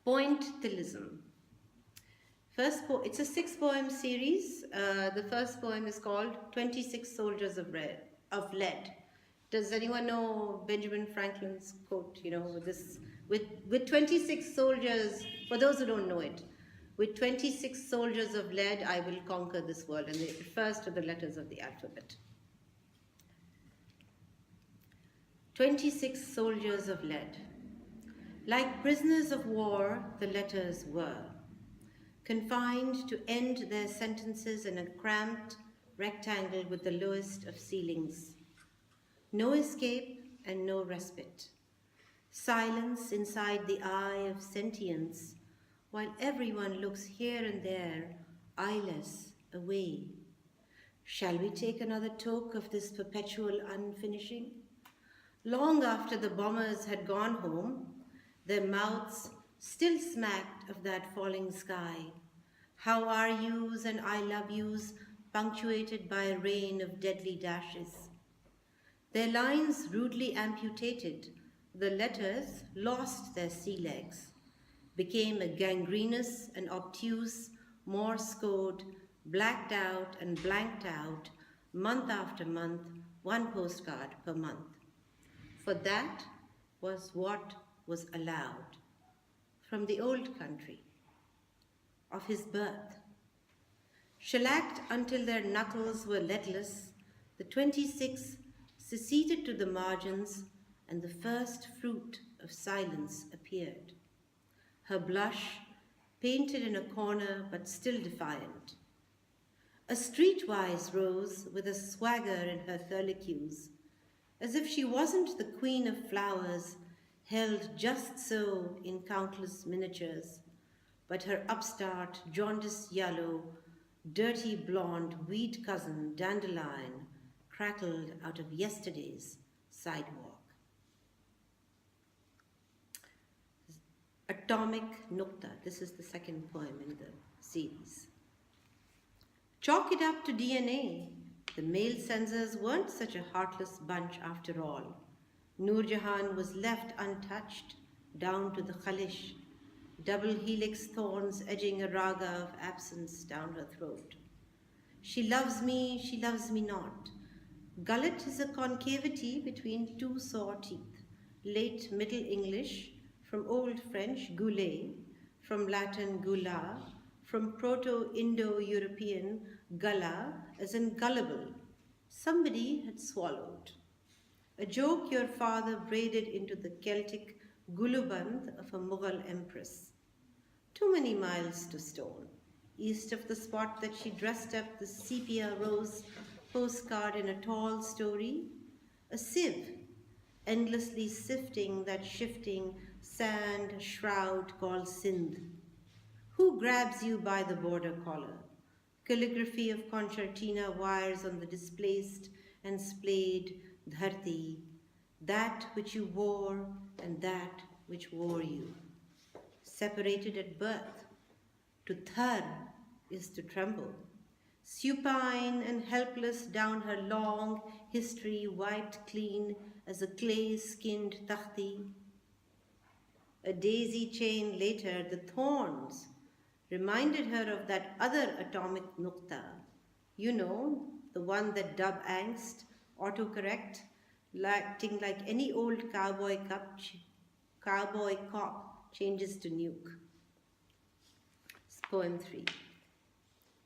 Pointillism. It's a 6-poem series. The first poem is called 26 Soldiers of Lead. Does anyone know Benjamin Franklin's quote, with 26 soldiers, for those who don't know it, with 26 soldiers of lead, I will conquer this world. And it refers to the letters of the alphabet. 26 soldiers of lead. Like prisoners of war, the letters were, confined to end their sentences in a cramped rectangle with the lowest of ceilings. No escape and no respite. Silence inside the eye of sentience, while everyone looks here and there, eyeless, away. Shall we take another toke of this perpetual unfinishing? Long after the bombers had gone home, their mouths still smacked of that falling sky. How are yous and I love yous punctuated by a rain of deadly dashes. Their lines rudely amputated, the letters lost their sea legs, became a gangrenous and obtuse Morse code, blacked out and blanked out, month after month, one postcard per month. For that was what was allowed from the old country of his birth. Shellacked until their knuckles were leadless, the 26 seceded to the margins, and the first fruit of silence appeared. Her blush, painted in a corner but still defiant. A streetwise rose with a swagger in her thurlicues, as if she wasn't the queen of flowers, held just so in countless miniatures, but her upstart, jaundiced yellow, dirty blonde weed cousin dandelion crackled out of yesterday's sidewalk. Atomic Nukta. This is the second poem in the series. Chalk it up to DNA. The male censors weren't such a heartless bunch after all. Noor Jahan was left untouched, down to the khalish, double helix thorns edging a raga of absence down her throat. She loves me not. Gullet is a concavity between two sore teeth. Late Middle English, from Old French, goulet, from Latin gula, from Proto-Indo-European gullah, as in gullible. Somebody had swallowed. A joke your father braided into the Celtic guluband of a Mughal empress. Too many miles to stone, east of the spot that she dressed up the sepia rose postcard in a tall story, a sieve, endlessly sifting that shifting sand shroud called Sindh. Who grabs you by the border collar? Calligraphy of concertina wires on the displaced and splayed dharti, that which you wore and that which wore you. Separated at birth, to thar is to tremble. Supine and helpless down her long history wiped clean as a clay-skinned takhti. A daisy chain later, the thorns reminded her of that other atomic nukta. You know, the one that dub angst, autocorrect, acting like any old cowboy cop changes to nuke. Poem 3.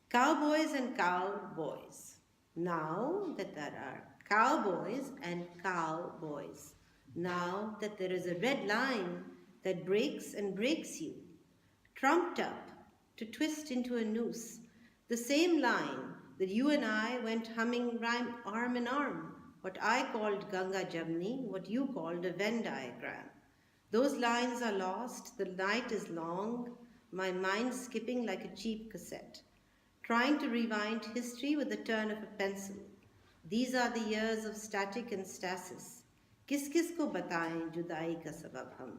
Cowboys and cowboys. Now that there are cowboys and cowboys, now that there is a red line that breaks and breaks you, trumped up to twist into a noose, the same line that you and I went humming rhyme arm in arm, what I called Ganga Jamni, what you called a Venn diagram. Those lines are lost, the night is long, my mind skipping like a cheap cassette, trying to rewind history with the turn of a pencil. These are the years of static and stasis. Kis ko bataएं जुदाई का सबब हम.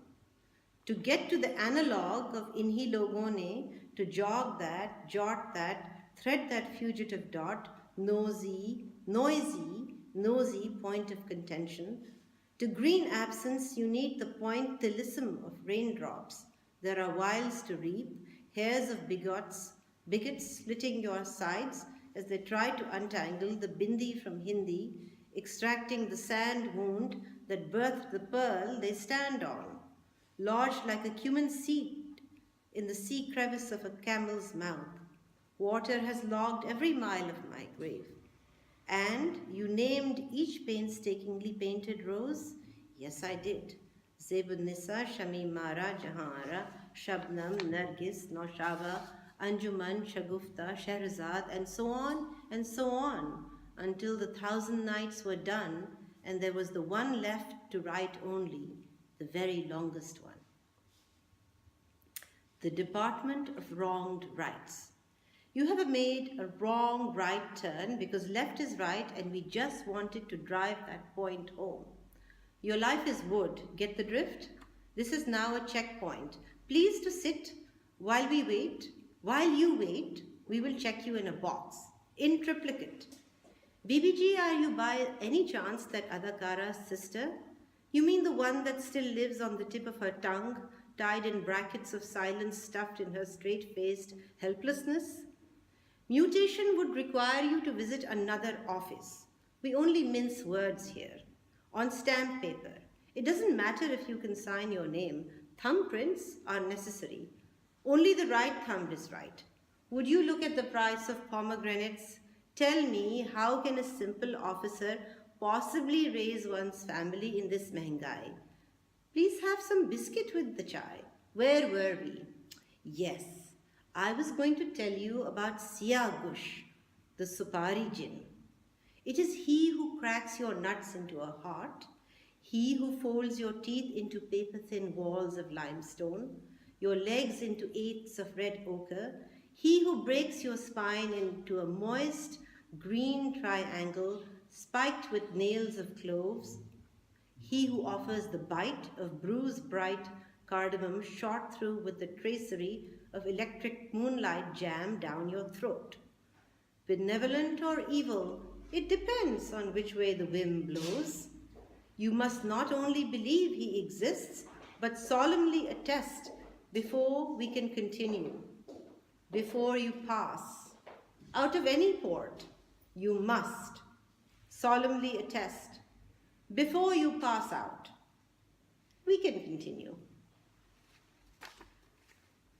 To get to the analog of inhi logon ne, to jog that, jot that, thread that fugitive dot, noisy point of contention. To green absence, you need the pointillism of raindrops, There are wiles to reap, hairs of bigots slitting your sides as they try to untangle the bindi from Hindi, extracting the sand wound that birthed the pearl they stand on, lodged like a cumin seed in the sea crevice of a camel's mouth. Water has logged every mile of my grave. And you named each painstakingly painted rose? Yes, I did. Zebun Nisa, Shamimara, Jahara, Shabnam, Nargis, Noshava, Anjuman, Shagufta, Shahrazad, and so on, until the 1,000 nights were done, and there was the one left to write only, the very longest one. The Department of Wronged Rights. You have made a wrong right turn because left is right and we just wanted to drive that point home. Your life is wood. Get the drift? This is now a checkpoint. Please to sit while we wait. While you wait, we will check you in a box. In triplicate. BBG, are you by any chance that Adakara's sister? You mean the one that still lives on the tip of her tongue, tied in brackets of silence stuffed in her straight-faced helplessness? Mutation would require you to visit another office. We only mince words here. On stamp paper. It doesn't matter if you can sign your name. Thumbprints are necessary. Only the right thumb is right. Would you look at the price of pomegranates? Tell me, how can a simple officer possibly raise one's family in this mehengai? Please have some biscuit with the chai. Where were we? Yes, I was going to tell you about Siyagush, the Supari Jinn. It is he who cracks your nuts into a heart, he who folds your teeth into paper-thin walls of limestone, your legs into eighths of red ochre, he who breaks your spine into a moist green triangle spiked with nails of cloves, he who offers the bite of bruise-bright cardamom shot through with the tracery of electric moonlight jam down your throat. Benevolent or evil, it depends on which way the wind blows. You must not only believe he exists, but solemnly attest before we can continue. Before you pass out of any port, you must solemnly attest before you pass out. We can continue.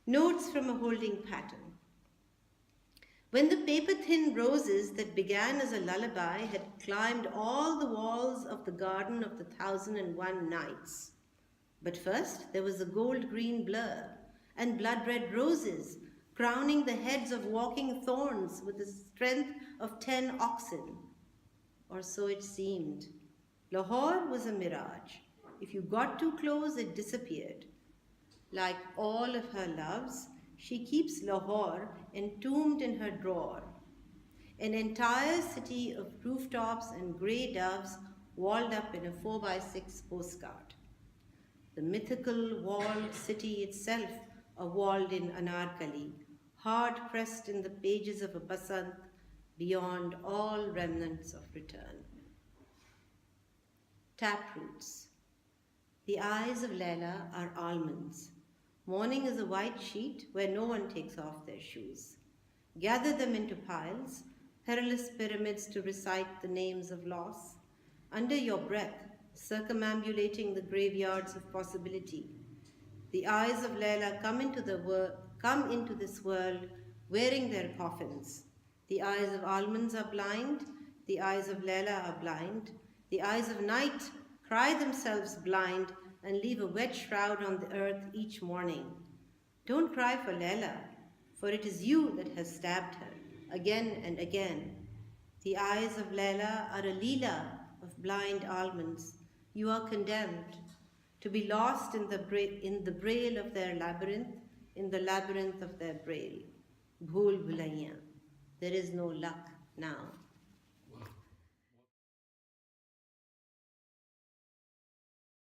Notes from a holding pattern. When the paper-thin roses that began as a lullaby had climbed all the walls of the garden of the 1,001 nights. But first there was a gold-green blur and blood-red roses crowning the heads of walking thorns with the strength of 10 oxen. Or so it seemed. Lahore was a mirage. If you got too close, it disappeared. Like all of her loves, she keeps Lahore entombed in her drawer. An entire city of rooftops and grey doves walled up in a 4x6 postcard. The mythical walled city itself, a walled-in Anarkali, hard-pressed in the pages of a Basant, beyond all remnants of return. Taproots. The eyes of Laila are almonds. Morning is a white sheet where no one takes off their shoes. Gather them into piles, perilous pyramids to recite the names of loss. Under your breath, circumambulating the graveyards of possibility. The eyes of Laila come into this world wearing their coffins. The eyes of almonds are blind. The eyes of Laila are blind. The eyes of night cry themselves blind and leave a wet shroud on the earth each morning. Don't cry for Laila, for it is you that has stabbed her again and again. The eyes of Laila are a leela of blind almonds. You are condemned to be lost in the braille of their labyrinth, in the labyrinth of their braille. Bhool bhulaiyan. There is no luck now.